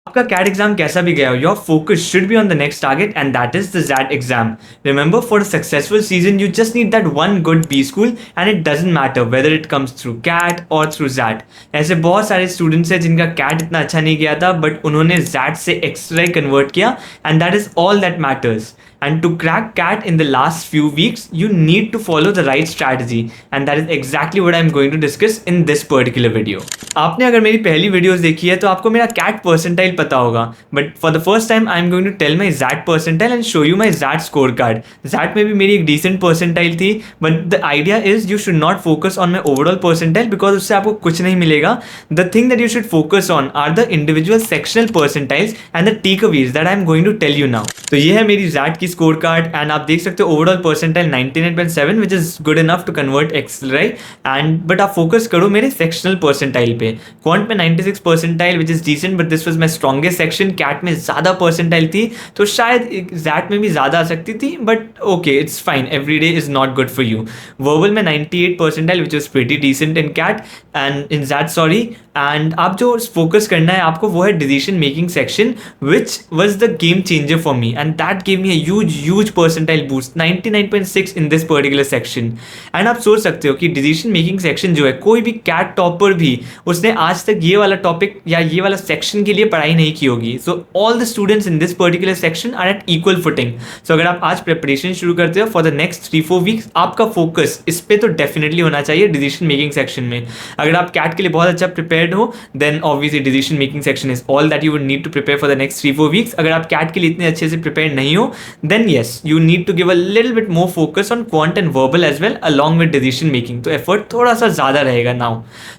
आपका CAT exam कैसा भी गया हो, your focus should be on the next target and that is the XAT exam. Remember, for a successful season you just need that one good B school and it doesn't matter whether it comes through CAT और through XAT. ऐसे बहुत सारे students हैं जिनका cat इतना अच्छा नहीं गया था बट उन्होंने जैट से एक्स्ट्रा कन्वर्ट किया and that is all that matters. And to crack CAT in the last few weeks, you need to follow the right strategy. And that is exactly what I'm going to discuss in this particular video. आपने अगर मेरी पहली videos देखी है तो आपको मेरा CAT percentile पता होगा. But for the first time I am going to tell my ZAT percentile and show you my ZAT score card. ZAT में भी मेरी एक डिसेंट परसेंटाइल थी but the idea is you should not focus on my overall percentile because उससे आपको कुछ नहीं मिलेगा. The thing that you should focus on are the individual sectional percentiles and the takeaways that I am going to tell you now. तो ये है मेरी ZAT की स्कोर कार्ड एंड आप देख सकते हो overall percentile 99.7 which is good enough to convert XL right. And but आप फोकस करो मेरे सेक्शनल परसेंटाइल पे. क्वांट में 96 percentile which is decent but this was my strongest section. CAT में ज़्यादा परसेंटाइल थी तो शायद ZAT में भी ज़्यादा आ सकती थी but okay it's fine. Every day is not good for you. Verbal में 98 percentile which is pretty decent in CAT and in ZAT sorry. And आप जो फोकस करना है आपको वो है decision making section which was the game changer for me and that gave me a huge percentile boost 99.6 in this particular section. And आप सोच सकते हो कि डिसीजन मेकिंग सेक्शन जो है कोई भी कैट टॉपर भी उसने आज तक ये वाला टॉपिक या ये वाला सेक्शन के लिए पढ़ाई नहीं की होगी. So all the students in this particular section are at equal footing. So अगर आप आज प्रिपरेशन शुरू करते हो फॉर द नेक्स्ट 3-4 वीक्स आपका फोकस इस पे तो डेफिनेटली होना चाहिए डिसीजन मेकिंग सेक्शन में. अगर आप कैट के लिए बहुत अच्छा प्रिपेयर्ड हो then obviously decision making section is all that you would need to prepare for the next 3-4 weeks. अगर आप कैट के लिए इतने अच्छे से प्रिपेयर नहीं हो then yes you need to give a little bit more focus on quant and verbal as well along with decision making. तो effort थोड़ा सा ज़्यादा रहेगा now.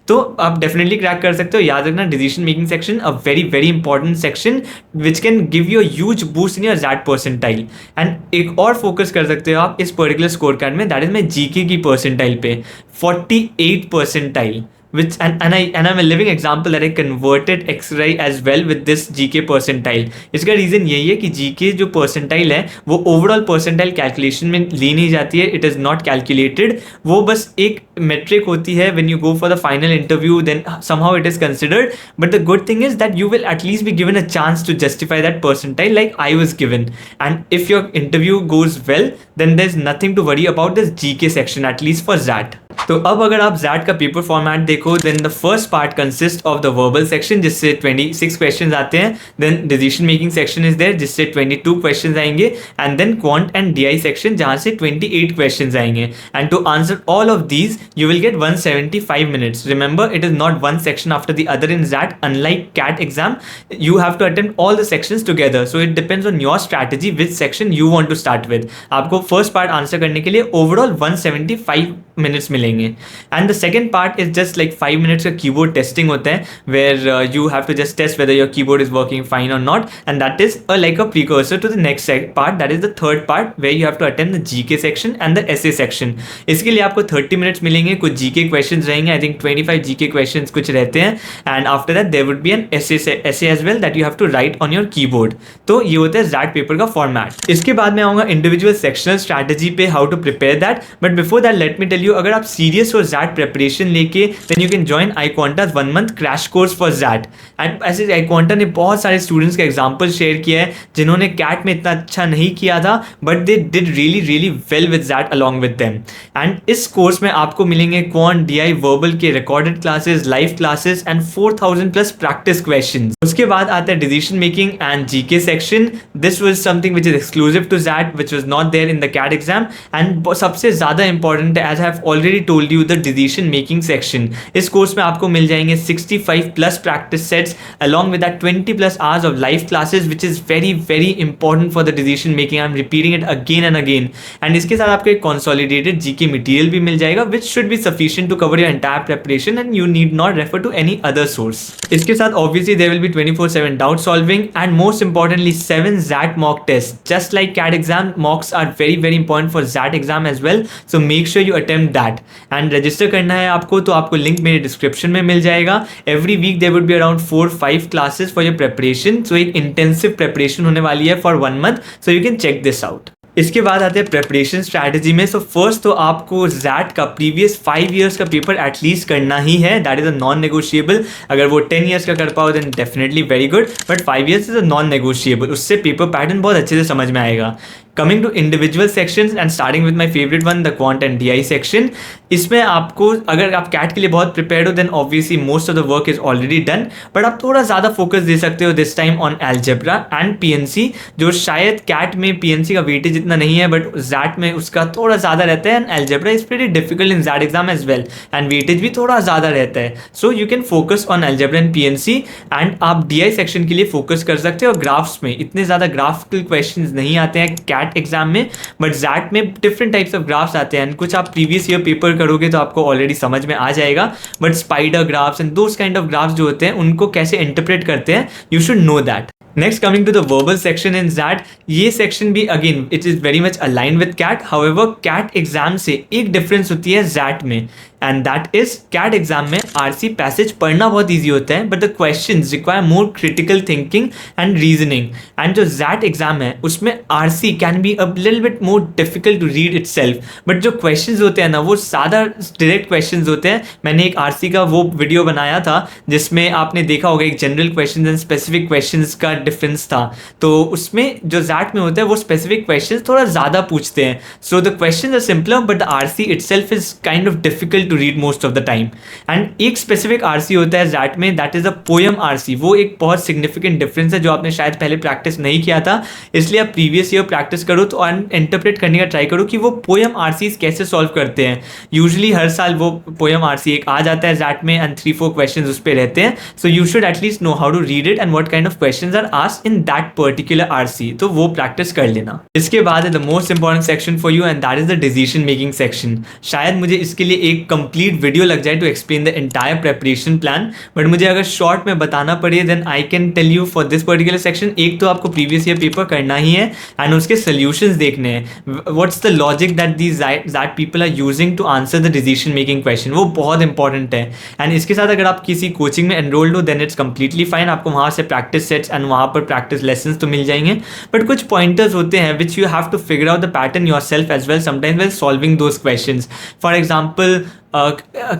तो आप definitely crack कर सकते हो. याद रखना decision making section a very important section which can give you a huge boost in your ZAT percentile. and एक और focus कर सकते हो आप इस particular score card में that is मैं GK की percentile पे 48 percentile. Which and I'm a living example that I converted X-ray as well with this GK percentile. इसका रीज़न यही है कि GK जो percentile है वो overall percentile calculation में ली नहीं जाती है. It is not calculated. वो बस एक metric होती है when you go for the final interview then somehow it is considered. But the good thing is that you will at least be given a chance to justify that percentile like I was given. And if your interview goes well then there's nothing to worry about this GK section at least for ZAT. तो अब अगर आप ZAT का paper format देखो then the first part consist of the verbal section जिससे 26 questions आते हैं. Then decision making section is there जिससे 22 क्वेश्चंस आएंगे and then quant and DI section जहां से 28 क्वेश्चंस आएंगे. And to answer all of these you will get 175 minutes. Remember it is not one section after the other in ZAT unlike CAT exam. You have to attempt all the sections together so it depends on your strategy which section you want to start with. आपको first part answer करने के लिए overall 175 minutes मिलेंगे. And the second part is just like 5 minutes का keyboard testing होता है where you have to just test whether your keyboard is working fine और not and that is like a precursor to the next part that is the third part where you have to attempt the GK section and the SA section. इसके लिए आपको 30 minutes मिलेंगे. कुछ GK questions रहेंगे. I think 25 GK questions कुछ रहते हैं and after that there would be an essay as well that you have to write on your keyboard. तो ये होता है ZAT पेपर का फॉर्मेट. इसके बाद मैं आऊँगा इंडिविजुअल सेक्शनल स्ट्रैटेजी पे how to prepare that. But before that let me tell you अगर आप सीरियस हो ZAT प्रिपरेशन लेके then you can join iQuanta's 1 month crash course for ZAT. And ऐसे iQuanta ने बहुत सारे स्टूडेंट्स का एग्जाम्पल शेयर किया है जिन्होंने कैट में इतना अच्छा नहीं किया था but they did really well with ZAT along with them. And इस कोर्स में आपको मिलेंगे क्वांट DI वर्बल के recorded classes live classes and 4000 plus practice questions. उसके बाद आता है decision making and GK section. This was something which is exclusive to ZAT which was not there in the CAT exam. And सबसे ज़्यादा important है as I have already told you the decision making section. इस course में आपको मिल जाएंगे 65 plus practice sets along with that 20 plus hours of live classes which is very important for the decision making. I'm repeating it again and again. And इसके साथ आपको एक consolidated GK material भी मिल जाएगा which should be sufficient to cover your entire preparation and you need not refer to any other source. इसके साथ obviously there will be 24/7 doubt solving and most importantly 7 ZAT mock tests. Just like CAT exam, mocks are very important for ZAT exam as well. So make sure you attempt that. And register करना है आपको तो आपको link मेरे description में मिल जाएगा. Every week there would be around 4-5 classes for your preparation. So एक इंटेंसिव प्रिपरेशन होने वाली है for 1 month. So you can check this out. इसके बाद आते हैं प्रेपरेशन स्ट्रैटेजी में। सो फर्स्ट तो आपको जैट का प्रीवियस 5 ईयर्स का पेपर एटलीस्ट करना ही है, that is a non negotiable. अगर वो 10 ईयर्स का कर पाओ then definitely very good, but 5 years is a non negotiable. उससे पेपर पैटर्न बहुत अच्छे से समझ में आएगा। Coming to individual sections and starting with my favourite one, the quant and DI section. इसमें आपको अगर आप कैट के लिए बहुत प्रिपेयर्ड हो then obviously most of the work is already done, but आप थोड़ा ज़्यादा फोकस दे सकते हो this time on algebra and PNC, जो शायद कैट में पीएनसी का वेटेज इतना नहीं है बट जैट में उसका थोड़ा ज़्यादा रहता है। And algebra is pretty difficult in XAT exam as well and weightage भी थोड़ा ज़्यादा रहता है। So you can focus on algebra and PNC and आप डीआई सेक्शन के लिए फोकस कर सकते हो। ग्राफ्स में इतने ज़्यादा ग्राफिकल क्वेश्चन नहीं आते हैं कैट एग्जाम में, बट जैट में डिफरेंट टाइप्स ऑफ ग्राफ्स आते हैं। कुछ आप प्रीवियस ईयर पेपर करोगे तो आपको ऑलरेडी समझ में आ जाएगा, but spider graphs and those kind of graphs जो होते हैं उनको कैसे इंटरप्रेट करते हैं, you should know that. Next coming to the verbal section in XAT, ये सेक्शन भी again it is very much align with CAT. However CAT exam से एक डिफरेंस होती है जैट में, and that is CAT exam में RC passage पढ़ना बहुत ईजी होता है, but the questions require more critical thinking and reasoning. And जो जैट एग्जाम है उसमें RC can be a little bit more difficult to read itself, but जो questions होते हैं ना वो ज़्यादा डायरेक्ट क्वेश्चंस होते हैं। मैंने एक आरसी का वो वीडियो बनाया था जिसमें आपने देखा होगा एक general question and specific questions का डिफरेंस था, तो उसमें जो जैट में होता है वो स्पेसिफिक क्वेश्चंस थोड़ा ज़्यादा पूछते हैं। So the questions are simpler but the RC itself is kind of difficult to read most of the time. And एक स्पेसिफिक आरसी होता है जैट में, that is a poem RC. वो एक बहुत सिग्निफिकेंट डिफरेंस है जो आपने शायद पहले प्रैक्टिस नहीं किया था, इसलिए आप प्रीवियस ईयर प्रैक्टिस करो तो इंटरप्रेट करने का ट्राई करो कि वो पोयम आरसीज कैसे सॉल्व करते हैं। यूजुअली हर साल वो पोयम आरसी एक आ जाता है जैट में एंड 3-4 क्वेश्चन उस पर रहते हैं। So you should at least know how to read it and what kind of questions are asked in that particular RC, तो वो प्रैक्टिस कर लेना। इसके बाद है the most important section for you and that is the decision making section. शायद मुझे इसके लिए एक कंप्लीट वीडियो लग जाए to explain the entire preparation plan, but मुझे अगर शॉर्ट में बताना पड़े then I can tell you for this particular section. एक तो आपको प्रीवियस ईयर पेपर करना ही है एंड उसके सोल्यूशंस देखने हैं, what's the logic that these that people are using to answer the decision making question, वो बहुत इंपॉर्टेंट है। एंड इसके साथ अगर आप किसी कोचिंग में एनरोल्ड हो देन इट्स कंप्लीटली फाइन, आपको वहाँ से प्रैक्टिस सेट्स एंड वहाँ पर प्रैक्टिस लेसन तो मिल जाएंगे, बट कुछ पॉइंटर्स होते हैं which you have to figure out the pattern yourself as well sometimes while solving those questions. For example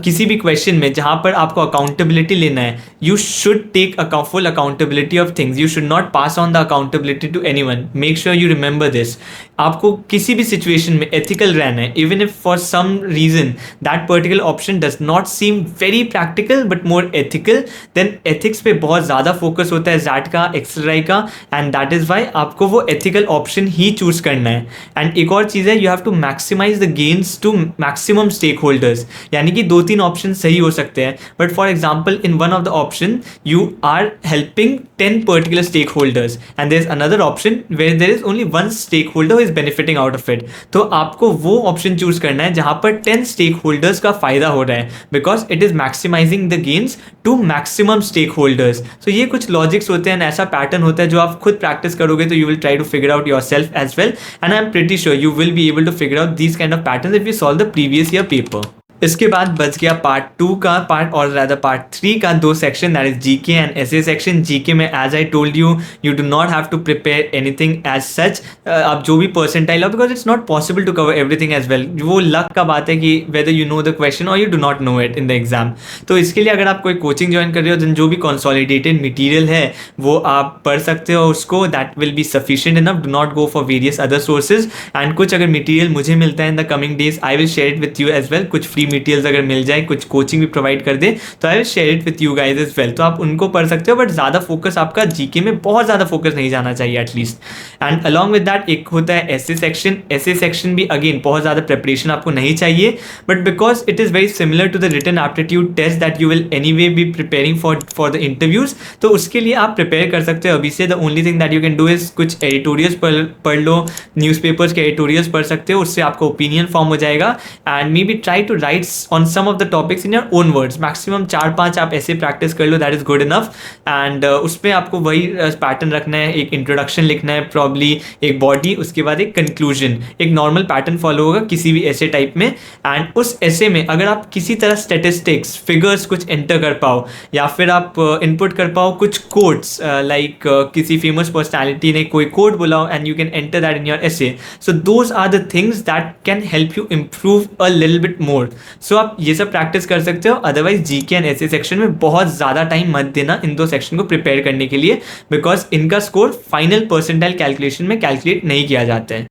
किसी भी क्वेश्चन में जहाँ पर आपको अकाउंटेबिलिटी लेना है, you should take full accountability of things, you should not pass on the accountability to anyone, make sure you remember this. आपको किसी भी सिचुएशन में एथिकल रहना है, even if for some reason that particular option does not seem very practical but more ethical, then ethics पे बहुत ज़्यादा focus होता है जैट का, एक्सराई का, एंड दैट इज़ वाई आपको वो एथिकल ऑप्शन ही चूज करना है। एंड एक और चीज़ है, you have to maximize the gains to maximum stake holders, यानी कि 2-3 ऑप्शन सही हो सकते हैं, but for example in one of the option you are helping 10 particular stakeholders and there is another option where there is only 1 stakeholder who is benefiting out of it. तो आपको वो option choose करना है जहां पर 10 stake holders का फायदा हो रहा है, because it is maximising the gains to maximum stake holders. So ये कुछ लॉजिक्स होते हैं, ऐसा पैटर्न होता है जो आप खुद प्रैक्टिस करोगे तो you will try to figure out yourself as well, and I am pretty sure you will be able to figure out these kind of pattern if you solve the previous year paper. इसके बाद बच गया part 2 का, और ज़्यादा part 3 का 2 section, that is GK and SA section. GK में as I told you, you do not have to prepare anything as such, आप जो भी परसेंटाइल हो, because it's not possible to cover everything as well. वो luck का बात है कि whether you know the question और you do not know it in the exam. तो इसके लिए अगर आप कोई कोचिंग ज्वाइन कर रहे हो देन जो भी कंसोलिडेटेड मटीरियल है वो आप पढ़ सकते हो उसको, that will be sufficient enough, do not go for various other sources. And कुछ अगर मटीरियल मुझे मिलता है in the coming days, I will share it with you as well. कुछ फ्री मटीरियल्स अगर मिल जाए, कुछ कोचिंग भी प्रोवाइड कर दे तो I will share it with you guys as well, तो आप उनको पढ़ सकते हो, बट ज़्यादा फोकस आपका जीके में बहुत ज़्यादा फोकस नहीं जाना चाहिए at least. And along with that एक होता है एसए सेक्शन। एसए सेक्शन भी अगेन बहुत ज़्यादा प्रिपरेशन आपको नहीं चाहिए, but because it is very similar to the written aptitude test that you will anyway be preparing for the interviews, तो उसके लिए आप प्रिपेयर कर सकते हो अभी से। The only thing that you can do is कुछ एडिटोरियल्स पढ़ लो, न्यूज़पेपर्स के एडिटोरियल्स पढ़ सकते हो, उससे आपका ओपिनियन फॉर्म हो जाएगा, and maybe try to write writes on some of the topics in your own words. Maximum 4-5 आप ऐसे प्रैक्टिस कर लो, that is good enough. And उसमें आपको वही पैटर्न रखना है. एक इंट्रोडक्शन लिखना है, प्रॉब्ली एक बॉडी, उसके बाद एक कंक्लूजन. एक नॉर्मल पैटर्न फॉलो होगा किसी भी ऐसे टाइप में. एंड उस ऐसे में अगर आप किसी तरह स्टेटिस्टिक्स फिगर्स कुछ एंटर कर पाओ, या फिर आप इनपुट कर पाओ कुछ कोट्स, लाइक किसी फेमस पर्सनैलिटी ने कोई कोट बोला and you can enter that in your essay. So those are the things that can help you improve a little bit more. So आप ये सब प्रैक्टिस कर सकते हो. अदरवाइज जीके एंड ऐसे सेक्शन में बहुत ज़्यादा टाइम मत देना इन दो सेक्शन को प्रिपेयर करने के लिए, बिकॉज इनका स्कोर फाइनल परसेंटाइल कैलकुलेशन में कैलकुलेट नहीं किया जाता है.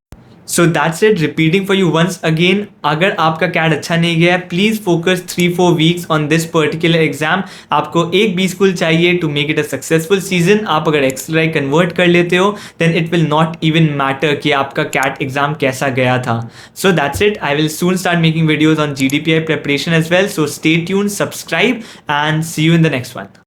So that's it. Repeating for you once again, अगर आपका कैट अच्छा नहीं गया है, please focus 3-4 weeks on this particular exam. आपको एक बी स्कूल चाहिए to make it a successful season. आप अगर एक्सएलआई कन्वर्ट कर लेते हो then it will not even matter कि आपका कैट एग्जाम कैसा गया था. So that's it. I will soon start making videos on GDPI preparation as well. So stay tuned, subscribe, and see you in the next one.